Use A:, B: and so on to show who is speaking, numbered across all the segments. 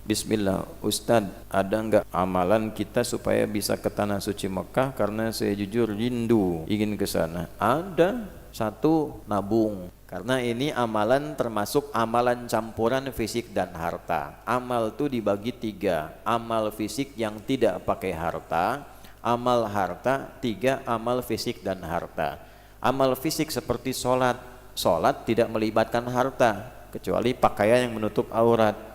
A: Bismillah, Ustadz, ada nggak amalan kita supaya bisa ke Tanah Suci Mekah? Karena saya jujur rindu ingin ke sana. Ada, satu, nabung. Karena ini amalan termasuk amalan campuran fisik dan harta. Amal itu dibagi tiga. Amal fisik yang tidak pakai harta, amal harta, tiga amal fisik dan harta. Amal fisik seperti sholat. Sholat tidak melibatkan harta, kecuali pakaian yang menutup aurat.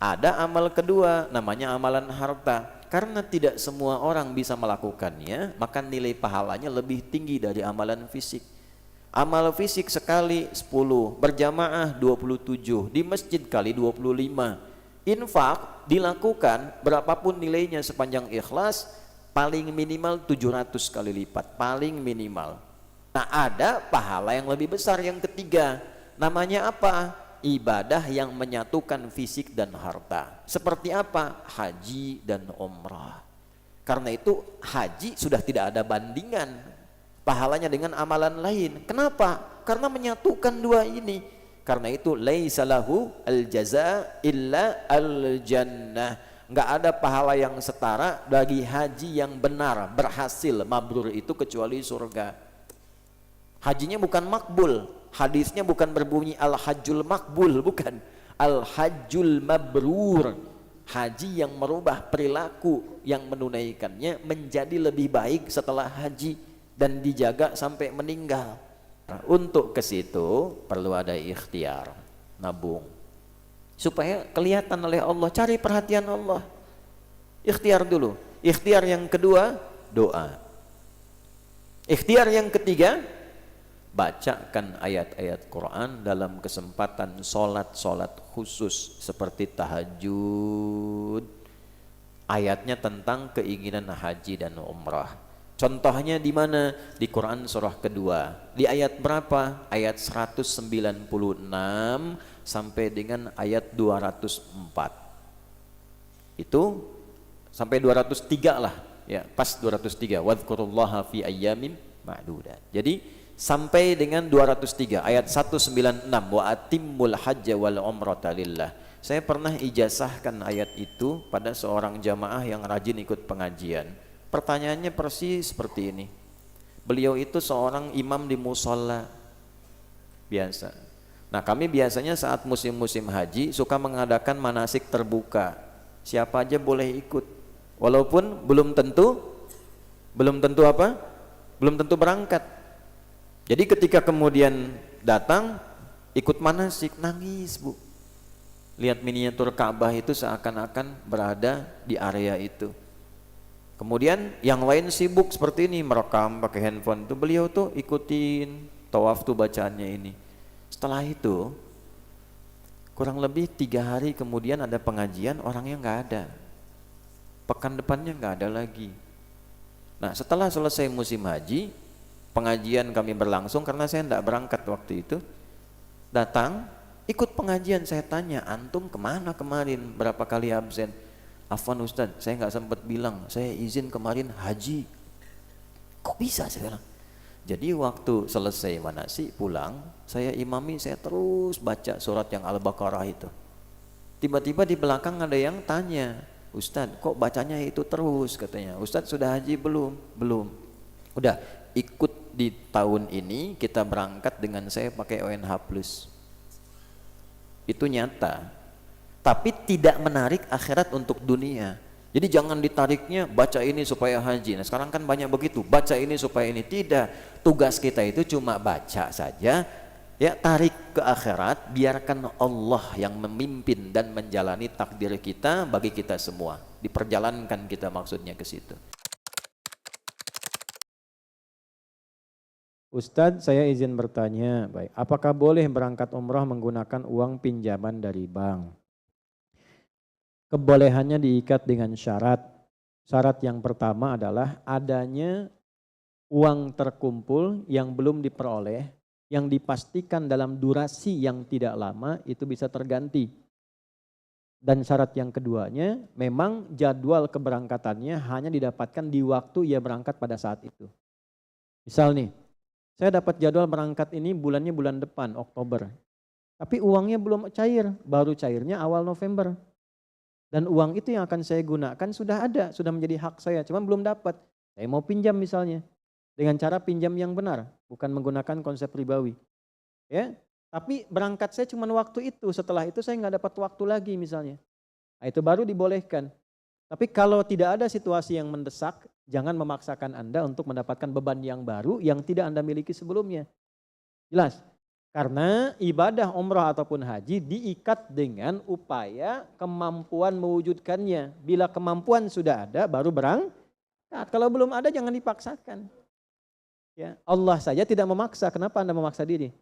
A: Ada amal kedua, namanya amalan harta. Karena tidak semua orang bisa melakukannya, maka nilai pahalanya lebih tinggi dari amalan fisik. Amal fisik sekali 10, berjamaah 27, di masjid kali 25. Infak dilakukan berapapun nilainya sepanjang ikhlas, paling minimal 700 kali lipat, paling minimal. Nah, ada pahala yang lebih besar yang ketiga. Namanya apa? Ibadah yang menyatukan fisik dan harta. Seperti apa? Haji dan umrah. Karena itu haji sudah tidak ada bandingan pahalanya dengan amalan lain. Kenapa? Karena menyatukan dua ini. Karena itu laisa lahu al-jaza illa al-jannah. Enggak ada pahala yang setara bagi haji yang benar, berhasil, mabrur itu kecuali surga. Hajinya bukan makbul, hadisnya bukan berbunyi al-hajjul makbul, bukan, al-hajjul mabrur, haji yang merubah perilaku yang menunaikannya menjadi lebih baik setelah haji dan dijaga sampai meninggal. Untuk ke situ perlu ada ikhtiar, nabung, supaya kelihatan oleh Allah, cari perhatian Allah. Ikhtiar dulu. Ikhtiar yang kedua, doa. Ikhtiar yang ketiga, bacakan ayat-ayat Quran dalam kesempatan solat-solat khusus seperti tahajud. Ayatnya tentang keinginan haji dan umrah. Contohnya di mana? Di Quran surah kedua. Di ayat berapa? Ayat 196 sampai dengan ayat 204. Itu sampai 203 lah. Ya, pas 203. Wadhkurullaha fi ayyamin ma'dudat. Jadi sampai dengan 203 ayat 196, wa atimmul hajja wal umrata lillah. Saya pernah ijazahkan ayat itu pada seorang jamaah yang rajin ikut pengajian. Pertanyaannya persis seperti ini. Beliau itu seorang imam di musola biasa. Nah, kami biasanya saat musim-musim haji suka mengadakan manasik terbuka. Siapa aja boleh ikut. Walaupun belum tentu apa? Belum tentu berangkat. Jadi ketika kemudian datang ikut manasik, nangis bu. Lihat miniatur Ka'bah itu seakan-akan berada di area itu. Kemudian yang lain sibuk seperti ini, merekam pakai handphone itu. Beliau tuh ikutin tawaf tuh bacaannya ini. Setelah itu kurang lebih 3 hari kemudian ada pengajian, orangnya nggak ada. Pekan depannya nggak ada lagi. Nah, setelah selesai musim haji, pengajian kami berlangsung karena saya tidak berangkat waktu itu. Datang, ikut pengajian, saya tanya, antum kemana kemarin? Berapa kali absen? Afwan Ustadz, saya nggak sempat bilang, saya izin kemarin haji. Kok bisa? Saya bilang. Jadi waktu selesai manasik pulang, saya imami, saya terus baca surat yang Al-Baqarah itu. Tiba-tiba di belakang ada yang tanya, Ustadz kok bacanya itu terus katanya. Ustadz sudah haji belum? Belum. Udah, ikut di tahun ini kita berangkat dengan saya pakai ONH+. Itu nyata. Tapi tidak menarik akhirat untuk dunia. Jadi jangan ditariknya baca ini supaya haji. Nah, sekarang kan banyak begitu, baca ini supaya ini. Tidak. Tugas kita itu cuma baca saja. Ya, tarik ke akhirat, biarkan Allah yang memimpin dan menjalani takdir kita bagi kita semua. Diperjalankan kita maksudnya ke situ.
B: Ustadz, saya izin bertanya, baik, apakah boleh berangkat umrah menggunakan uang pinjaman dari bank? Kebolehannya diikat dengan syarat. Syarat yang pertama adalah adanya uang terkumpul yang belum diperoleh, yang dipastikan dalam durasi yang tidak lama itu bisa terganti. Dan syarat yang keduanya, memang jadwal keberangkatannya hanya didapatkan di waktu ia berangkat pada saat itu. Misal nih, saya dapat jadwal berangkat ini bulannya bulan depan, Oktober. Tapi uangnya belum cair, baru cairnya awal November. Dan uang itu yang akan saya gunakan sudah ada, sudah menjadi hak saya, cuma belum dapat. Saya mau pinjam misalnya, dengan cara pinjam yang benar, bukan menggunakan konsep ribawi. Ya, tapi berangkat saya cuma waktu itu, setelah itu saya nggak dapat waktu lagi misalnya. Nah, itu baru dibolehkan. Tapi kalau tidak ada situasi yang mendesak, jangan memaksakan Anda untuk mendapatkan beban yang baru yang tidak Anda miliki sebelumnya. Jelas? Karena ibadah umrah ataupun haji diikat dengan upaya kemampuan mewujudkannya. Bila kemampuan sudah ada baru berangkat. Kalau belum ada jangan dipaksakan. Ya, Allah saja tidak memaksa, kenapa Anda memaksa diri?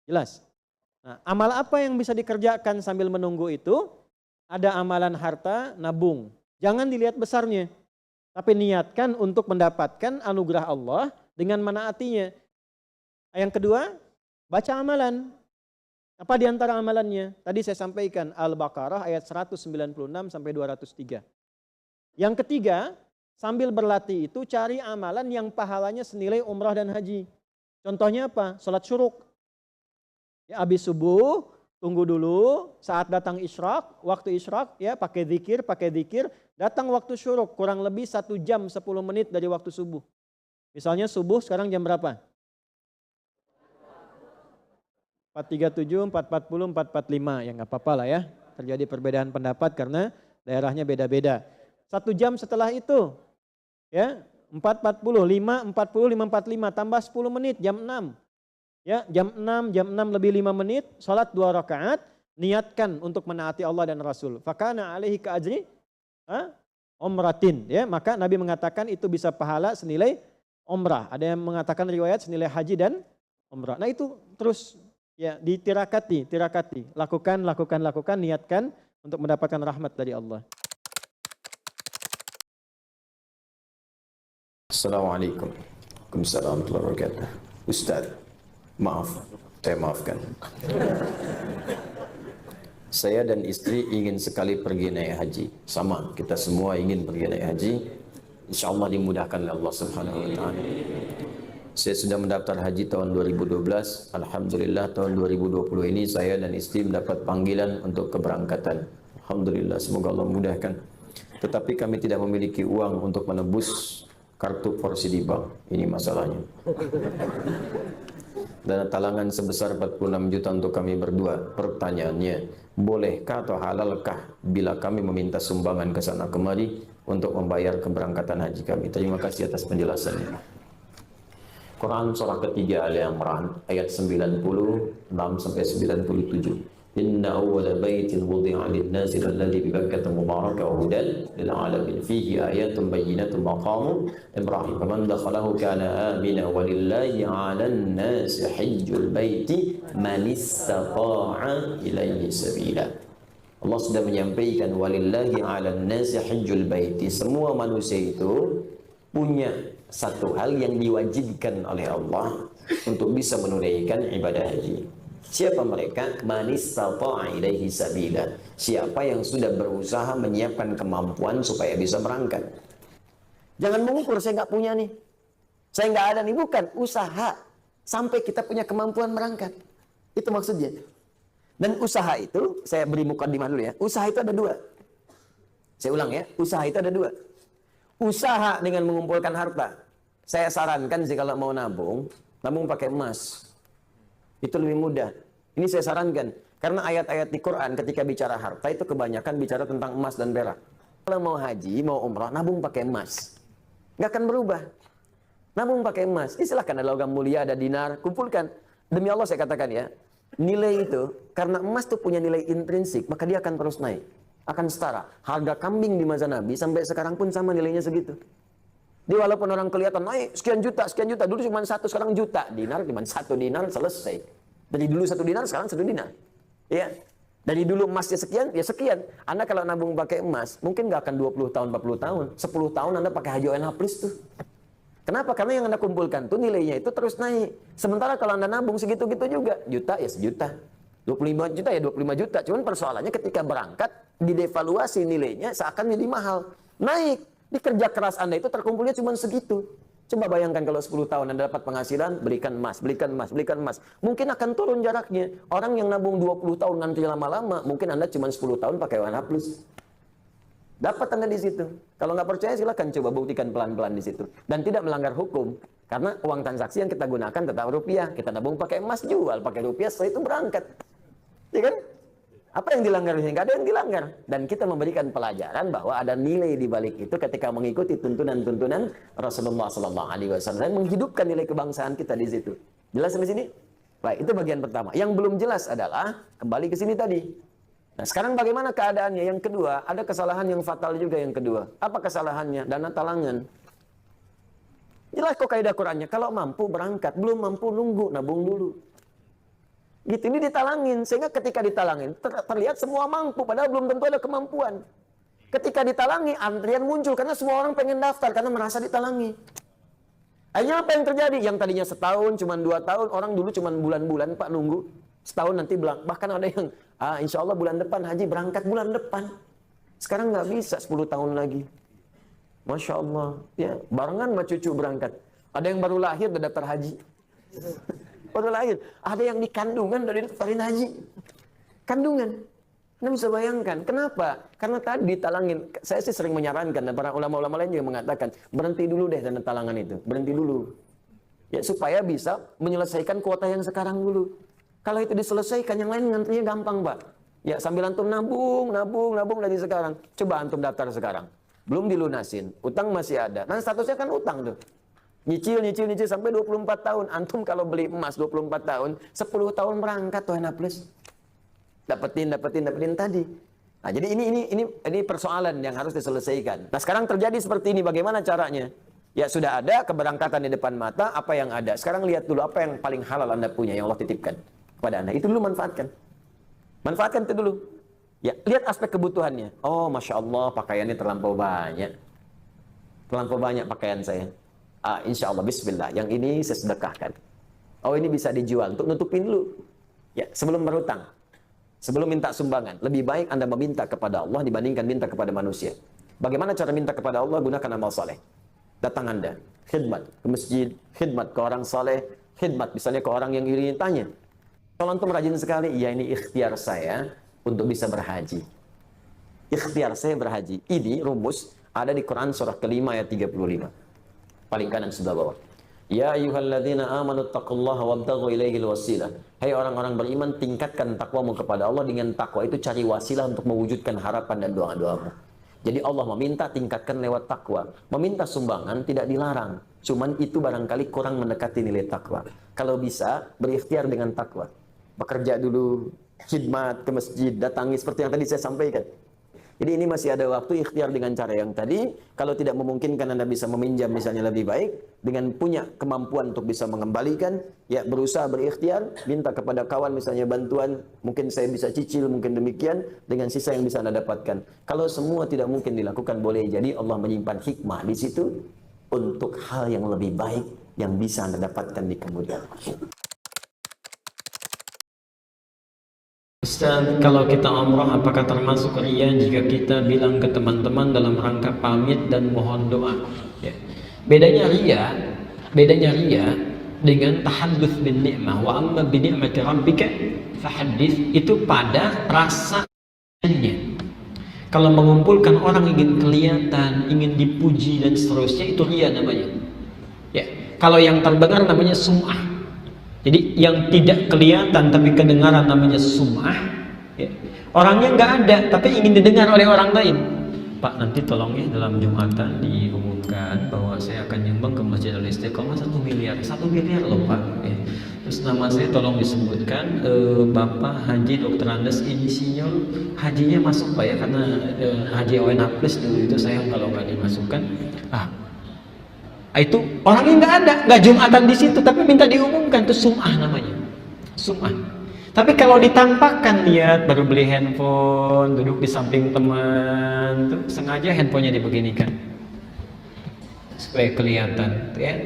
B: Jelas? Nah, amal apa yang bisa dikerjakan sambil menunggu itu? Ada amalan harta, nabung. Jangan dilihat besarnya. Tapi niatkan untuk mendapatkan anugerah Allah dengan menaatinya. Yang kedua, baca amalan. Apa di antara amalannya? Tadi saya sampaikan Al-Baqarah ayat 196 sampai 203. Yang ketiga, sambil berlatih itu cari amalan yang pahalanya senilai umrah dan haji. Contohnya apa? Salat syuruk. Ya, habis subuh, tunggu dulu saat datang isyraq, waktu isyraq ya pakai zikir, datang waktu syuruk kurang lebih 1 jam 10 menit dari waktu subuh. Misalnya subuh sekarang jam berapa? 4.37, 4.40, 4.45, ya nggak apa-apa lah ya. Terjadi perbedaan pendapat karena daerahnya beda-beda. 1 jam setelah itu, ya 4.40, 5.40, 5.45, tambah 10 menit, jam 6. Ya, jam 6 lebih 5 menit, salat 2 rakaat, niatkan untuk menaati Allah dan Rasul. Fakana alaihi ka ajri umratin, ya, maka Nabi mengatakan itu bisa pahala senilai umrah. Ada yang mengatakan riwayat senilai haji dan umrah. Nah, itu terus ya ditirakati, lakukan, niatkan untuk mendapatkan rahmat dari Allah.
A: Assalamualaikum warahmatullahi wabarakatuh. Ustaz, maaf, saya maafkan. Saya dan istri ingin sekali pergi naik haji. Sama, kita semua ingin pergi naik haji. InsyaAllah dimudahkan oleh Allah Subhanahu wa ta'ala. Saya sudah mendaftar haji tahun 2012. Alhamdulillah tahun 2020 ini saya dan istri mendapat panggilan untuk keberangkatan. Alhamdulillah, semoga Allah mudahkan. Tetapi kami tidak memiliki uang untuk menebus kartu porsi di bank. Ini masalahnya. Dana talangan sebesar 46 juta untuk kami berdua. Pertanyaannya, bolehkah atau halalkah bila kami meminta sumbangan ke sana kemari untuk membayar keberangkatan haji kami? Terima kasih atas penjelasannya. Quran surah ketiga Ali Imran ayat 96 sampai 97. Inna awwala baitin wudi'a lin-nasi alladhi bi Bakkah mubarakan wa hudan lil 'alamin fihi ayatun bayyinatun maqamu Ibrahim faman dakhalahu kana amina walillahi 'alan nasi hajjul baiti man istata'a ilaihi sabila. Allah sudah menyampaikan walillahi 'alan nasi hajjul baiti, semua manusia itu punya satu hal yang diwajibkan oleh Allah untuk bisa menunaikan ibadah haji. Siapa mereka? Man istata'a ilaihi sabila. Siapa yang sudah berusaha menyiapkan kemampuan supaya bisa berangkat. Jangan mengukur saya nggak punya nih, saya nggak ada nih, bukan, usaha sampai kita punya kemampuan berangkat. Itu maksudnya. Dan usaha itu, saya beri mukadimah dulu ya. Usaha itu ada dua. Saya ulang ya, usaha itu ada dua. Usaha dengan mengumpulkan harta. Saya sarankan sih kalau mau nabung pakai emas. Itu lebih mudah. Ini saya sarankan. Karena ayat-ayat di Quran ketika bicara harta itu kebanyakan bicara tentang emas dan perak. Kalau mau haji, mau umrah, nabung pakai emas. Nggak akan berubah. Nabung pakai emas. Silahkan ada logam mulia, ada dinar, kumpulkan. Demi Allah saya katakan ya, nilai itu, karena emas itu punya nilai intrinsik, maka dia akan terus naik. Akan setara. Harga kambing di masa Nabi sampai sekarang pun sama nilainya segitu. Dia walaupun orang kelihatan naik sekian juta, dulu cuma 1, sekarang juta. Dinar cuma 1 dinar selesai. Dari dulu 1 dinar, sekarang 1 dinar. Ya. Dari dulu emasnya sekian, ya sekian. Anda kalau nabung pakai emas, mungkin nggak akan 20 tahun, 40 tahun. 10 tahun Anda pakai haji ONH plus tuh. Kenapa? Karena yang Anda kumpulkan tuh nilainya itu terus naik. Sementara kalau Anda nabung segitu-gitu juga, juta ya sejuta. 25 juta ya 25 juta. Cuman persoalannya ketika berangkat, didevaluasi nilainya seakan jadi mahal. Naik. Di kerja keras Anda itu terkumpulnya cuma segitu. Coba bayangkan kalau 10 tahun Anda dapat penghasilan, belikan emas. Mungkin akan turun jaraknya. Orang yang nabung 20 tahun nanti lama-lama, mungkin Anda cuma 10 tahun pakai ONH plus.
C: Dapat Anda di situ. Kalau nggak percaya silakan coba buktikan pelan-pelan di situ. Dan tidak melanggar hukum. Karena uang transaksi yang kita gunakan tetap rupiah. Kita nabung pakai emas, jual pakai rupiah, setelah itu berangkat. Ya kan? Apa yang dilanggar di sini? Nggak ada yang dilanggar. Dan kita memberikan pelajaran bahwa ada nilai di balik itu ketika mengikuti tuntunan-tuntunan Rasulullah SAW dan menghidupkan nilai kebangsaan kita di situ. Jelas sampai sini? Baik, itu bagian pertama. Yang belum jelas adalah kembali ke sini tadi. Nah, sekarang bagaimana keadaannya? Yang kedua, ada kesalahan yang fatal juga yang kedua. Apa kesalahannya? Dana talangan. Jelas kok kaidah Qur'annya. Kalau mampu berangkat, belum mampu nunggu, nabung dulu. Gitu, ini ditalangin. Sehingga ketika ditalangin, terlihat semua mampu, padahal belum tentu ada kemampuan. Ketika ditalangi, antrian muncul karena semua orang pengen daftar karena merasa ditalangi. Akhirnya apa yang terjadi? Yang tadinya setahun, cuma 2 tahun, orang dulu cuma bulan-bulan Pak nunggu. Setahun nanti bahkan ada yang insya Allah bulan depan haji, berangkat bulan depan. Sekarang nggak bisa 10 tahun lagi. Masya Allah, ya barengan sama cucu berangkat. Ada yang baru lahir udah daftar haji. Baru lahir. Ada yang di kandungan udah daftarin haji. Kandungan. Anda bisa bayangkan. Kenapa? Karena tadi ditalangin. Saya sih sering menyarankan dan para ulama-ulama lain juga mengatakan berhenti dulu deh dana talangan itu. Berhenti dulu. Ya supaya bisa menyelesaikan kuota yang sekarang dulu. Kalau itu diselesaikan, yang lain ngantrinya gampang, Pak. Ya, sambil antum nabung dari sekarang. Coba antum daftar sekarang. Belum dilunasin, utang masih ada. Kan statusnya kan utang tuh. Nyicil sampai 24 tahun. Antum kalau beli emas 24 tahun, 10 tahun berangkat tuh enak plus. Dapetin tadi. Nah, jadi ini persoalan yang harus diselesaikan. Nah, sekarang terjadi seperti ini, bagaimana caranya? Ya sudah ada keberangkatan di depan mata, apa yang ada. Sekarang lihat dulu apa yang paling halal Anda punya, yang Allah titipkan kepada Anda. Itu dulu manfaatkan. Manfaatkan itu dulu. Ya, lihat aspek kebutuhannya. Oh, Masya Allah, pakaiannya terlampau banyak. Terlampau banyak pakaian saya. Insya Allah, bismillah. Yang ini saya sedekahkan. Oh, ini bisa dijual. Untuk nutupin dulu. Ya, sebelum berhutang. Sebelum minta sumbangan. Lebih baik Anda meminta kepada Allah dibandingkan minta kepada manusia. Bagaimana cara minta kepada Allah? Gunakan amal saleh. Datang Anda. Khidmat ke masjid. Khidmat ke orang saleh. Khidmat misalnya ke orang yang iri tanya. Kalau antum rajin sekali, ya ini ikhtiar saya untuk bisa berhaji. Ikhtiar saya berhaji. Ini rumus ada di Quran surah kelima ayat 35. Paling kanan sebelah bawah. Ya ayyuhalladzina amanu taqullaha wabtaghu ilaihil wasilah. Hai orang-orang beriman, tingkatkan takwamu kepada Allah. Dengan takwa itu cari wasilah untuk mewujudkan harapan dan doa-doamu. Jadi Allah meminta tingkatkan lewat takwa. Meminta sumbangan tidak dilarang. Cuman itu barangkali kurang mendekati nilai takwa. Kalau bisa, berikhtiar dengan takwa. Bekerja dulu, khidmat ke masjid, datangi seperti yang tadi saya sampaikan. Jadi ini masih ada waktu ikhtiar dengan cara yang tadi. Kalau tidak memungkinkan Anda bisa meminjam misalnya lebih baik. Dengan punya kemampuan untuk bisa mengembalikan. Ya berusaha berikhtiar. Minta kepada kawan misalnya bantuan. Mungkin saya bisa cicil, mungkin demikian. Dengan sisa yang bisa Anda dapatkan. Kalau semua tidak mungkin dilakukan, boleh jadi Allah menyimpan hikmah di situ. Untuk hal yang lebih baik yang bisa Anda dapatkan di kemudian hari.
B: Ustaz, kalau kita umrah apakah termasuk riya jika kita bilang ke teman-teman dalam rangka pamit dan mohon doa? Ya. Bedanya riya dengan tahadduts bin ni'mah wa amma bi ni'mati rabbika fahaddits, itu pada rasanya. Kalau mengumpulkan orang ingin kelihatan, ingin dipuji dan seterusnya, itu riya namanya. Ya. Kalau yang terdengar namanya sum'ah. Jadi yang tidak kelihatan tapi kedengaran namanya sum'ah. Ya. Orangnya nggak ada tapi ingin didengar oleh orang lain. Pak, nanti tolong ya dalam Jumatan diumumkan bahwa saya akan nyumbang ke Masjid Al-Istiqomah 1 miliar. 1 miliar loh Pak. Ya. Terus nama saya tolong disebutkan, Bapak Haji Dr. Andes Insinyur. Hajinya masuk Pak ya, karena Haji ONH Plus dulu itu sayang kalau nggak dimasukkan. Itu orangnya nggak ada, nggak Jumatan di situ, tapi minta diumumkan, itu sum'ah namanya, sum'ah. Tapi kalau ditampakkan, lihat baru beli handphone, duduk di samping teman, tuh sengaja handphonenya dibeginikan supaya kelihatan, ya.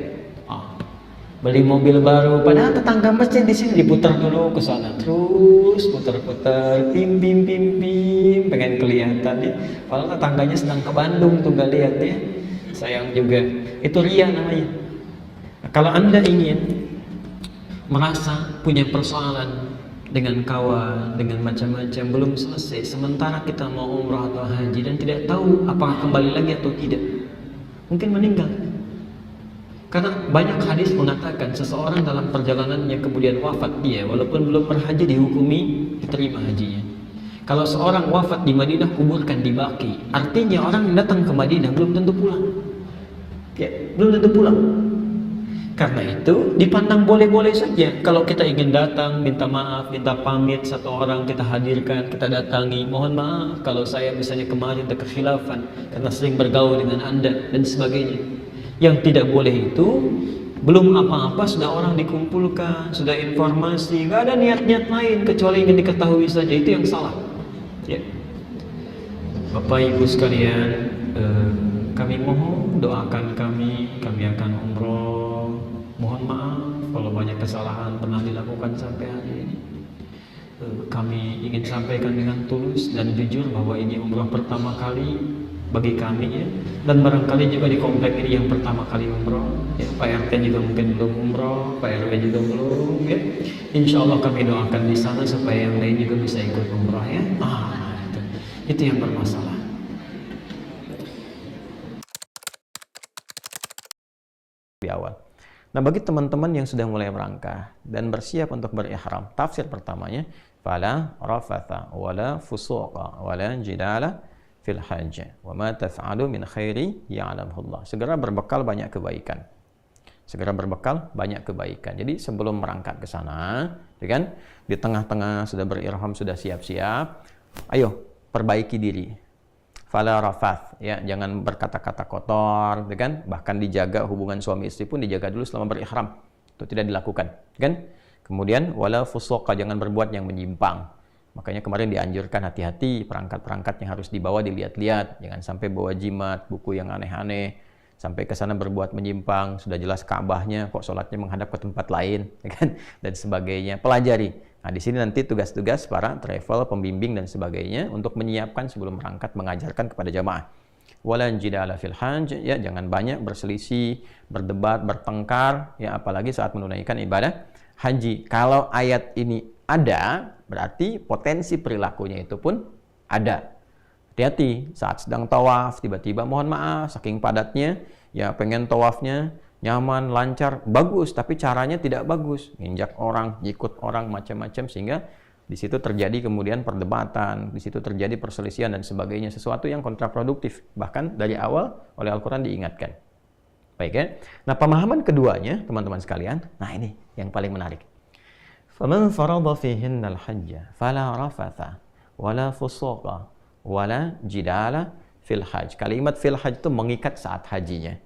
B: Beli mobil baru, padahal tetangga masjid di sini diputar dulu ke sana, terus putar-putar, bim, pengen kelihatan, ya. Kalau tetangganya sedang ke Bandung tuh nggak lihat ya, sayang juga. Itu riya namanya. Kalau Anda ingin merasa punya persoalan,
D: dengan kawan, dengan macam-macam, belum selesai. Sementara kita mau umrah atau haji dan tidak tahu apakah kembali lagi atau tidak. Mungkin meninggal. Karena banyak hadis mengatakan seseorang dalam perjalanannya kemudian wafat dia, walaupun belum berhaji dihukumi diterima hajinya. Kalau seorang wafat di Madinah, kuburkan di Baqi. Artinya orang yang datang ke Madinah belum tentu pulang. Ya, belum tentu pulang. Karena itu dipandang boleh-boleh saja. Kalau kita ingin datang, minta maaf, minta pamit, satu orang kita hadirkan, kita datangi, mohon maaf kalau saya misalnya kemarin ada kekhilafan karena sering bergaul dengan Anda dan sebagainya. Yang tidak boleh itu belum apa-apa sudah orang dikumpulkan, sudah informasi, nggak ada niat-niat lain kecuali ingin diketahui saja. Itu yang salah. Ya. Bapak Ibu sekalian, kami mohon doakan kami akan umroh. Mohon maaf kalau banyak kesalahan pernah dilakukan sampai hari ini. Kami ingin sampaikan dengan tulus dan jujur bahwa ini umroh pertama kali bagi kami ya. Dan barangkali juga di komplek ini yang pertama kali umroh ya. Pak RT juga mungkin belum umroh, Pak RW juga belum ya. Insya Allah kami doakan di sana supaya yang lain juga bisa ikut umroh ya. Itu yang bermasalah.
A: Di awal. Nah, bagi teman-teman yang sudah mulai merangkah dan bersiap untuk berihram, tafsir pertamanya, fala rafatha wala fusuqa wala jidala fil hajj wa ma taf'alu min khairi ya'lamhu Allah. Segera berbekal banyak kebaikan. Segera berbekal banyak kebaikan. Jadi sebelum berangkat ke sana, ya kan? Di tengah-tengah sudah berihram, sudah siap-siap, ayo perbaiki diri. Fala rafath, ya, jangan berkata-kata kotor, ya kan? Bahkan dijaga hubungan suami istri pun dijaga dulu selama berihram. Itu tidak dilakukan, ya kan? Kemudian wala fusuqa, jangan berbuat yang menyimpang. Makanya kemarin dianjurkan hati-hati perangkat-perangkat yang harus dibawa dilihat-lihat, jangan sampai bawa jimat, buku yang aneh-aneh, sampai ke sana berbuat menyimpang, sudah jelas Ka'bahnya kok sholatnya menghadap ke tempat lain, ya kan? Dan sebagainya. Pelajari. Nah, di sini nanti tugas-tugas para travel, pembimbing dan sebagainya untuk menyiapkan sebelum berangkat, mengajarkan kepada jamaah. Wala jidala fil hajj, ya, jangan banyak berselisih, berdebat, bertengkar, ya, apalagi saat menunaikan ibadah haji. Kalau ayat ini ada, berarti potensi perilakunya itu pun ada. Hati-hati saat sedang tawaf, tiba-tiba mohon maaf, saking padatnya, ya pengen tawafnya nyaman, lancar, bagus, tapi caranya tidak bagus, nginjak orang, ikut orang, macam-macam, sehingga di situ terjadi kemudian perdebatan, di situ terjadi perselisihan dan sebagainya, sesuatu yang kontraproduktif, bahkan dari awal oleh Al-Quran diingatkan. Baik ya. Nah, pemahaman keduanya, teman-teman sekalian, nah ini yang paling menarik. فَمَنْ فَرَضَ فِيهِنَّ الْحَجَّ فَلَا رَفَثَ وَلَا فُسُوقَ وَلَا جِدَالَ fil hajj. Kalimat fil hajj itu mengikat saat hajinya.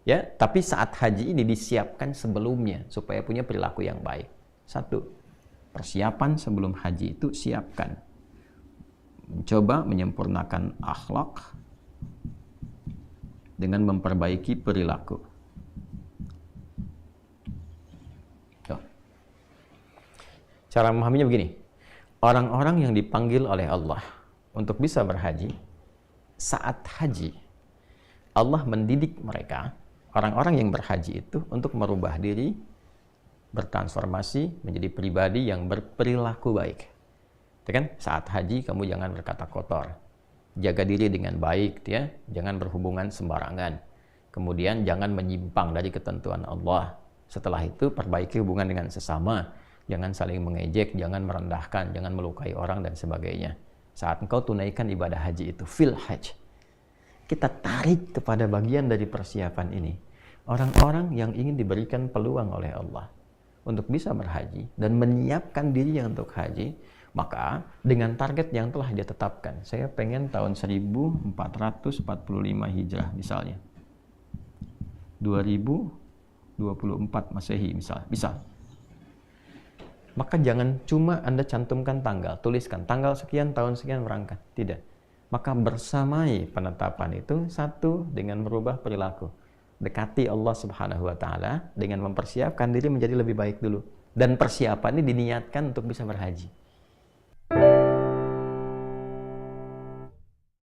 A: Ya, tapi saat haji ini disiapkan sebelumnya supaya punya perilaku yang baik. Satu, persiapan sebelum haji itu siapkan. Coba menyempurnakan akhlak dengan memperbaiki perilaku. Tuh. Cara memahaminya begini. Orang-orang yang dipanggil oleh Allah untuk bisa berhaji, saat haji, Allah mendidik mereka, orang-orang yang berhaji itu, untuk merubah diri, bertransformasi menjadi pribadi yang berperilaku baik. Ya kan? Saat haji kamu jangan berkata kotor, jaga diri dengan baik, ya, jangan berhubungan sembarangan. Kemudian jangan menyimpang dari ketentuan Allah. Setelah itu perbaiki hubungan dengan sesama, jangan saling mengejek, jangan merendahkan, jangan melukai orang dan sebagainya. Saat engkau tunaikan ibadah haji itu, fil hajj, kita tarik kepada bagian dari persiapan ini orang-orang yang ingin diberikan peluang oleh Allah untuk bisa berhaji dan menyiapkan dirinya untuk haji. Maka dengan target yang telah dia tetapkan, saya pengen tahun 1445 Hijrah misalnya, 2024 Masehi misal. Maka jangan cuma Anda cantumkan tanggal, tuliskan tanggal sekian, tahun sekian berangkat. Tidak. Maka bersamai penetapan itu, satu, dengan merubah perilaku. Dekati Allah Subhanahu wa Ta'ala dengan mempersiapkan diri menjadi lebih baik dulu. Dan persiapan ini diniatkan untuk bisa berhaji.